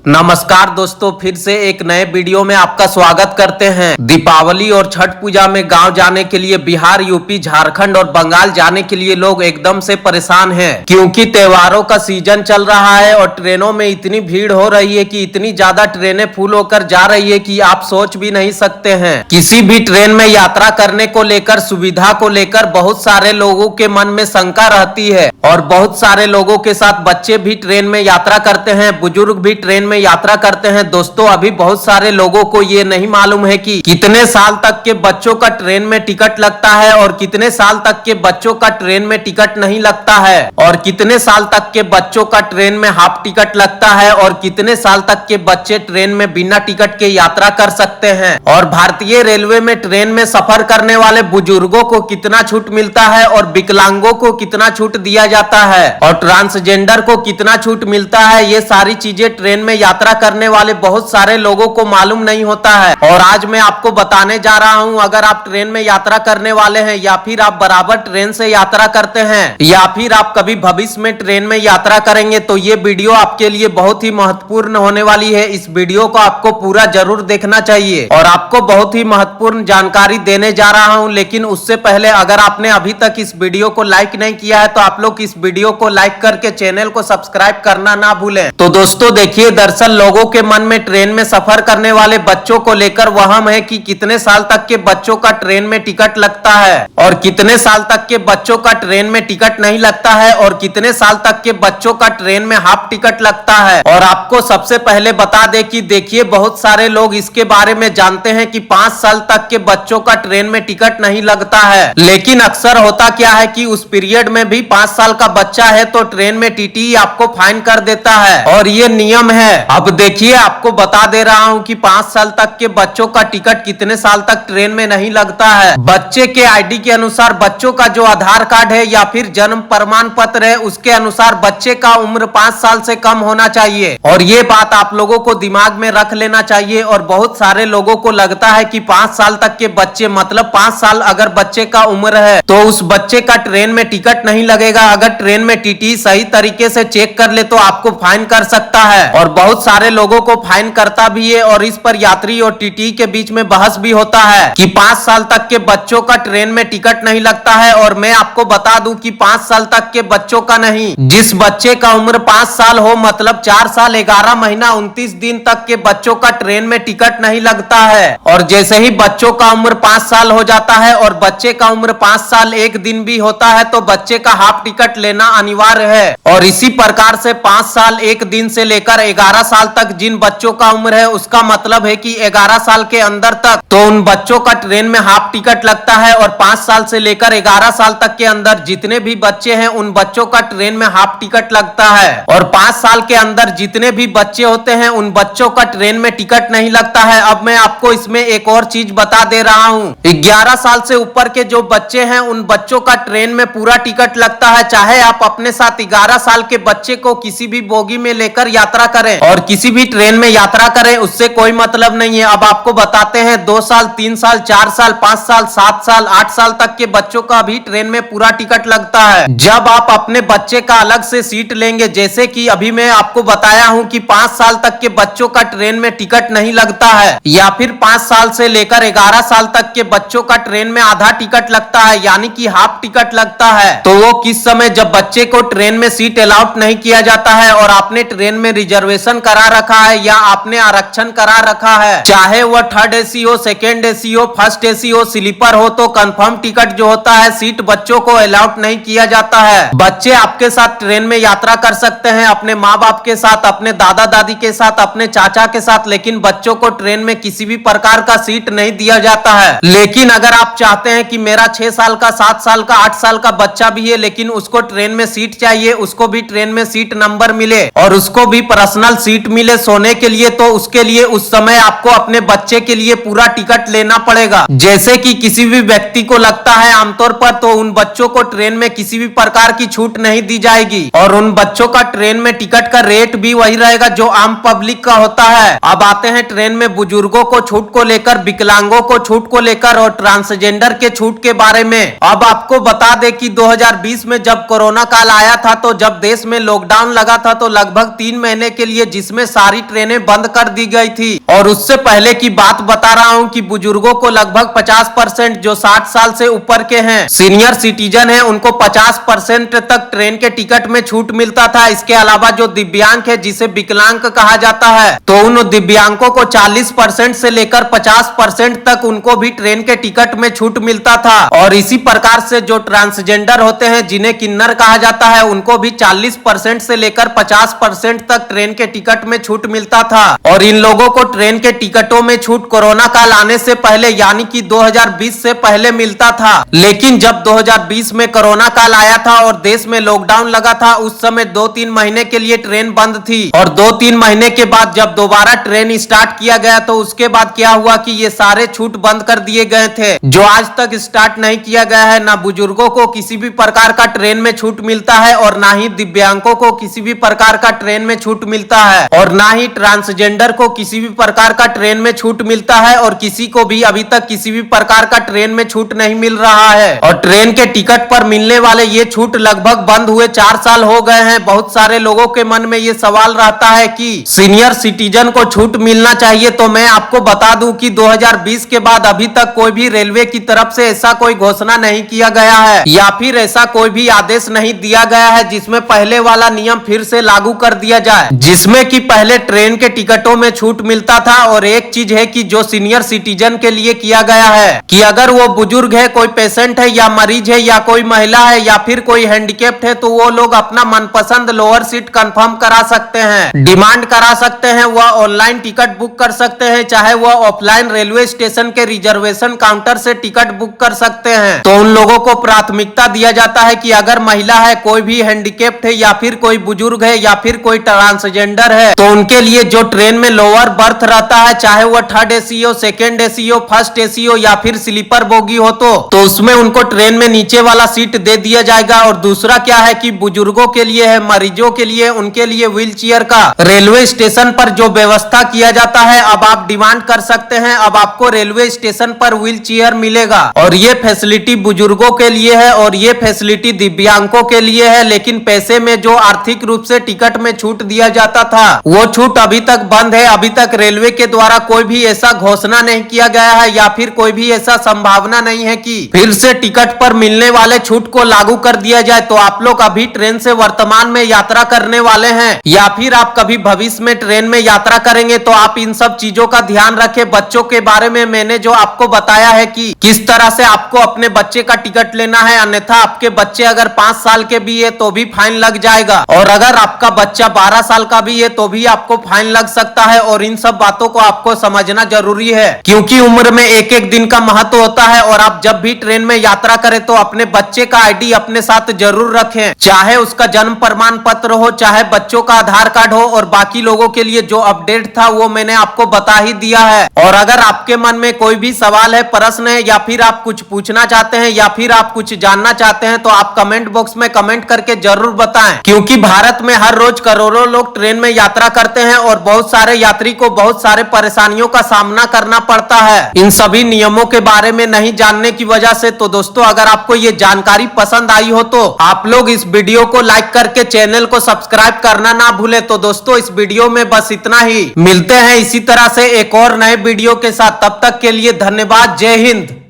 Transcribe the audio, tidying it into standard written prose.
नमस्कार दोस्तों, फिर से एक नए वीडियो में आपका स्वागत करते हैं। दीपावली और छठ पूजा में गांव जाने के लिए बिहार, यूपी, झारखंड और बंगाल जाने के लिए लोग एकदम से परेशान हैं, क्योंकि त्योहारों का सीजन चल रहा है और ट्रेनों में इतनी भीड़ हो रही है कि इतनी ज्यादा ट्रेनें फुल होकर जा रही है कि आप सोच भी नहीं सकते हैं। किसी भी ट्रेन में यात्रा करने को लेकर, सुविधा को लेकर बहुत सारे लोगों के मन में शंका रहती है और बहुत सारे लोगों के साथ बच्चे भी ट्रेन में यात्रा करते हैं, बुजुर्ग भी ट्रेन में यात्रा करते हैं। दोस्तों, अभी बहुत सारे लोगों को ये नहीं मालूम है कि कितने साल तक के बच्चों का ट्रेन में टिकट लगता है और कितने साल तक के बच्चों का ट्रेन में टिकट नहीं लगता है, और कितने साल तक के बच्चों का ट्रेन में हाफ टिकट लगता है, और कितने साल तक के बच्चे ट्रेन में बिना टिकट के यात्रा कर सकते हैं, और भारतीय रेलवे में ट्रेन में सफर करने वाले बुजुर्गों को कितना छूट मिलता है और विकलांगों को कितना छूट दिया जाता है, और ट्रांसजेंडर को कितना छूट मिलता है। ये सारी चीजें ट्रेन में यात्रा करने वाले बहुत सारे लोगों को मालूम नहीं होता है, और आज मैं आपको बताने जा रहा हूं। अगर आप ट्रेन में यात्रा करने वाले हैं, या फिर आप बराबर ट्रेन से यात्रा करते हैं, या फिर आप कभी भविष्य में ट्रेन में यात्रा करेंगे, तो ये वीडियो आपके लिए बहुत ही महत्वपूर्ण होने वाली है। इस वीडियो को आपको पूरा जरूर देखना चाहिए और आपको बहुत ही महत्वपूर्ण जानकारी देने जा रहा हूं। लेकिन उससे पहले अगर आपने अभी तक इस वीडियो को लाइक नहीं किया है तो आप लोग इस वीडियो को लाइक करके चैनल को सब्सक्राइब करना ना भूलें। तो दोस्तों देखिए, दरअसल लोगों के मन में ट्रेन में सफर करने वाले बच्चों को लेकर वहम है कि कितने साल तक के बच्चों का ट्रेन में टिकट लगता है और कितने साल तक के बच्चों का ट्रेन में टिकट नहीं लगता है, और कितने साल तक के बच्चों का ट्रेन में हाफ टिकट लगता है। और आपको सबसे पहले बता दें कि देखिए, बहुत सारे लोग इसके बारे में जानते हैं कि 5 साल तक के बच्चों का ट्रेन में टिकट नहीं लगता है, लेकिन अक्सर होता क्या है कि उस पीरियड में भी 5 साल का बच्चा है तो ट्रेन में टीटी आपको फाइन कर देता है, और ये नियम है। अब देखिए, आपको बता दे रहा हूं कि 5 साल तक के बच्चों का टिकट कितने साल तक ट्रेन में नहीं लगता है। बच्चे के आईडी के अनुसार, बच्चों का जो आधार कार्ड है या फिर जन्म प्रमाण पत्र है, उसके अनुसार बच्चे का उम्र 5 साल से कम होना चाहिए, और ये बात आप लोगों को दिमाग में रख लेना चाहिए। और बहुत सारे लोगों को लगता है कि 5 साल तक के बच्चे, मतलब 5 साल अगर बच्चे का उम्र है तो उस बच्चे का ट्रेन में टिकट नहीं लगेगा। अगर ट्रेन में टीटी सही तरीके से चेक कर ले तो आपको फाइन कर सकता है, और बहुत सारे लोगों को फाइन करता भी है। और इस पर यात्री और टीटी के बीच में बहस भी होता है कि 5 साल तक के बच्चों का ट्रेन में टिकट नहीं लगता है। और मैं आपको बता दूं कि 5 साल तक के बच्चों का नहीं, जिस बच्चे का उम्र 5 साल हो, मतलब 4 साल 11 महीना 29 दिन तक के बच्चों का ट्रेन में टिकट नहीं लगता है। और जैसे ही बच्चों का उम्र 5 साल हो जाता है और बच्चे का उम्र 5 साल 1 दिन भी होता है तो बच्चे का हाफ टिकट लेना अनिवार्य है। और इसी प्रकार से 5 साल 1 दिन से लेकर 11 साल तक जिन बच्चों का उम्र है, उसका मतलब है कि 11 साल के अंदर तक तो उन बच्चों का ट्रेन में हाफ टिकट लगता है, और 5 साल से लेकर 11 साल तक के अंदर जितने भी बच्चे हैं उन बच्चों का ट्रेन में हाफ टिकट लगता है। और 5 साल के अंदर जितने भी बच्चे होते हैं उन बच्चों का ट्रेन में टिकट नहीं लगता है। अब मैं आपको इसमें एक और चीज बता दे रहा हूँ। 11 साल से ऊपर के जो बच्चे हैं उन बच्चों का ट्रेन में पूरा टिकट लगता है, चाहे आप अपने साथ 11 साल के बच्चे को किसी भी बोगी में लेकर यात्रा करें और किसी भी ट्रेन में यात्रा करें, उससे कोई मतलब नहीं है। अब आपको बताते हैं 2 साल, 3 साल, 4 साल, 5 साल, 7 साल, 8 साल तक के बच्चों का भी ट्रेन में पूरा टिकट लगता है। जब आप अपने बच्चे का अलग से सीट लेंगे, जैसे कि अभी मैं आपको बताया हूं कि 5 साल तक के बच्चों का ट्रेन में टिकट नहीं लगता है, या फिर 5 साल से लेकर 11 साल तक के बच्चों का ट्रेन में आधा टिकट लगता है, यानी कि हाफ टिकट लगता है। तो वो किस समय, जब बच्चे को ट्रेन में सीट अलाउड नहीं किया जाता है और आपने ट्रेन में रिजर्वेशन करा रखा है या आपने आरक्षण करा रखा है, चाहे वह 3rd AC हो, 2nd AC हो, 1st AC हो, स्लीपर हो, तो कंफर्म टिकट जो होता है, सीट बच्चों को अलाउड नहीं किया जाता है। बच्चे आपके साथ ट्रेन में यात्रा कर सकते हैं, अपने माँ बाप के साथ, अपने दादा दादी के साथ, अपने चाचा के साथ, लेकिन बच्चों को ट्रेन में किसी भी प्रकार का सीट नहीं दिया जाता है। लेकिन अगर आप चाहते हैं कि मेरा 6 साल का, 7 साल का, 8 साल का बच्चा भी है लेकिन उसको ट्रेन में सीट चाहिए, उसको भी ट्रेन में सीट नंबर मिले और उसको भी पर्सनल सीट मिले सोने के लिए, तो उसके लिए उस समय आपको अपने बच्चे के लिए पूरा टिकट लेना पड़ेगा। जैसे कि किसी भी व्यक्ति को लगता है आमतौर पर, तो उन बच्चों को ट्रेन में किसी भी प्रकार की छूट नहीं दी जाएगी, और उन बच्चों का ट्रेन में टिकट का रेट भी वही रहेगा जो आम पब्लिक का होता है। अब आते हैं ट्रेन में बुजुर्गों को छूट को लेकर, विकलांगों को छूट को लेकर और ट्रांसजेंडर के छूट के बारे में। अब आपको बता दें कि 2020 में जब कोरोना काल आया था, तो जब देश में लॉकडाउन लगा था तो लगभग 3 महीने के लिए जिसमें सारी ट्रेनें बंद कर दी गई थी। और उससे पहले की बात बता रहा हूँ कि बुजुर्गों को लगभग 50% जो 60 साल से ऊपर के हैं, सीनियर सिटीजन हैं, उनको 50% तक ट्रेन के टिकट में छूट मिलता था। इसके अलावा जो दिव्यांग है, जिसे विकलांग कहा जाता है, तो उन दिव्यांगों को 40% से लेकर 50% तक उनको भी ट्रेन के टिकट में छूट मिलता था। और इसी प्रकार से जो ट्रांसजेंडर होते हैं, जिन्हें किन्नर कहा जाता है, उनको भी 40% से लेकर 50% तक ट्रेन के टिकट में छूट मिलता था। और इन लोगों को ट्रेन के टिकटों में छूट कोरोना काल आने से पहले यानी कि 2020 से पहले मिलता था। लेकिन जब 2020 में कोरोना काल आया था और देश में लॉकडाउन लगा था, उस समय 2-3 महीने के लिए ट्रेन बंद थी। और 2-3 महीने के बाद जब दोबारा ट्रेन स्टार्ट किया गया तो उसके बाद क्या हुआ कि ये सारे छूट बंद कर दिए गए थे, जो आज तक स्टार्ट नहीं किया गया है। ना बुजुर्गों को किसी भी प्रकार का ट्रेन में छूट मिलता है और ना ही दिव्यांगों को किसी भी प्रकार का ट्रेन में छूट मिलता है, और ना ही ट्रांसजेंडर को किसी भी प्रकार का ट्रेन में छूट मिलता है। और किसी को भी अभी तक किसी भी प्रकार का ट्रेन में छूट नहीं मिल रहा है। और ट्रेन के टिकट पर मिलने वाले ये छूट लगभग बंद हुए 4 साल हो गए हैं। बहुत सारे लोगों के मन में ये सवाल रहता है कि सीनियर सिटीजन को छूट मिलना चाहिए। तो मैं आपको बता दूं कि 2020 के बाद अभी तक कोई भी रेलवे की तरफ से ऐसा कोई घोषणा नहीं किया गया है या फिर ऐसा कोई भी आदेश नहीं दिया गया है जिसमें पहले वाला नियम फिर से लागू कर दिया जाए, जिसमें कि पहले ट्रेन के टिकटों में छूट मिलता था। और एक चीज है कि जो सीनियर सिटीजन के लिए किया गया है कि अगर वो बुजुर्ग है, कोई पेशेंट है या मरीज है या कोई महिला है या फिर कोई हैंडीकैप्ड है, तो वो लोग अपना मनपसंद लोअर सीट कंफर्म करा सकते हैं, डिमांड करा सकते हैं। वह ऑनलाइन टिकट बुक कर सकते हैं, चाहे वह ऑफलाइन रेलवे स्टेशन के रिजर्वेशन काउंटर से टिकट बुक कर सकते हैं। तो उन लोगों को प्राथमिकता दिया जाता है कि अगर महिला है, कोई भी हैंडीकैप्ड है या फिर कोई बुजुर्ग है या फिर कोई ट्रांसजेंडर है, तो उनके लिए जो ट्रेन में लोअर बर्थ रहता है, चाहे वह 3rd AC हो, 2nd AC हो, 1st AC हो या फिर स्लीपर बोगी हो, तो उसमें उनको ट्रेन में नीचे वाला सीट दे दिया जाएगा। और दूसरा क्या है कि बुजुर्गों के लिए है, मरीजों के लिए, उनके लिए व्हील चेयर का रेलवे स्टेशन पर जो व्यवस्था किया जाता है, अब आप डिमांड कर सकते हैं, अब आपको रेलवे स्टेशन पर व्हील चेयर मिलेगा। और ये फैसिलिटी बुजुर्गों के लिए है और ये फैसिलिटी दिव्यांगों के लिए है। लेकिन पैसे में जो आर्थिक रूप से टिकट में छूट दिया जाता था, वो छूट अभी तक बंद है। अभी तक रेलवे के द्वारा कोई भी ऐसा घोषणा नहीं किया गया है या फिर कोई भी ऐसा संभावना नहीं है कि फिर से टिकट पर मिलने वाले छूट को लागू कर दिया जाए। तो आप लोग अभी ट्रेन से वर्तमान में यात्रा करने वाले हैं या फिर आप कभी भविष्य में ट्रेन में यात्रा करेंगे, तो आप इन सब चीजों का ध्यान रखें। बच्चों के बारे में मैंने जो आपको बताया है कि किस तरह से आपको अपने बच्चे का टिकट लेना है, अन्यथा आपके बच्चे अगर 5 साल के भी है तो भी फाइन लग जाएगा, और अगर आपका बच्चा 12 साल का भी है तो भी आपको फाइन लग सकता है। और इन सब बातों को आपको समझना जरूरी है, क्योंकि उम्र में एक एक दिन का महत्व होता है। और आप जब भी ट्रेन में यात्रा करें तो अपने बच्चे का ID अपने साथ जरूर रखें, चाहे उसका जन्म प्रमाण पत्र हो, चाहे बच्चों का आधार कार्ड हो। और बाकी लोगों के लिए जो अपडेट था वो मैंने आपको बता ही दिया है। और अगर आपके मन में कोई भी सवाल है, प्रश्न है, या फिर आप कुछ पूछना चाहते हैं या फिर आप कुछ जानना चाहते हैं, तो आप कमेंट बॉक्स में कमेंट करके जरूर बताएं, क्योंकि भारत में हर रोज करोड़ों लोग ट्रेन में यात्रा करते हैं और बहुत सारे यात्री को बहुत सारे परेशानियों का सामना करना पड़ता है इन सभी नियमों के बारे में नहीं जानने की वजह से। तो दोस्तों, अगर आपको ये जानकारी पसंद आई हो तो आप लोग इस वीडियो को लाइक करके चैनल को सब्सक्राइब करना ना भूले। तो दोस्तों, इस वीडियो में बस इतना ही। मिलते हैं इसी तरह से एक और नए वीडियो के साथ। तब तक के लिए धन्यवाद। जय हिंद।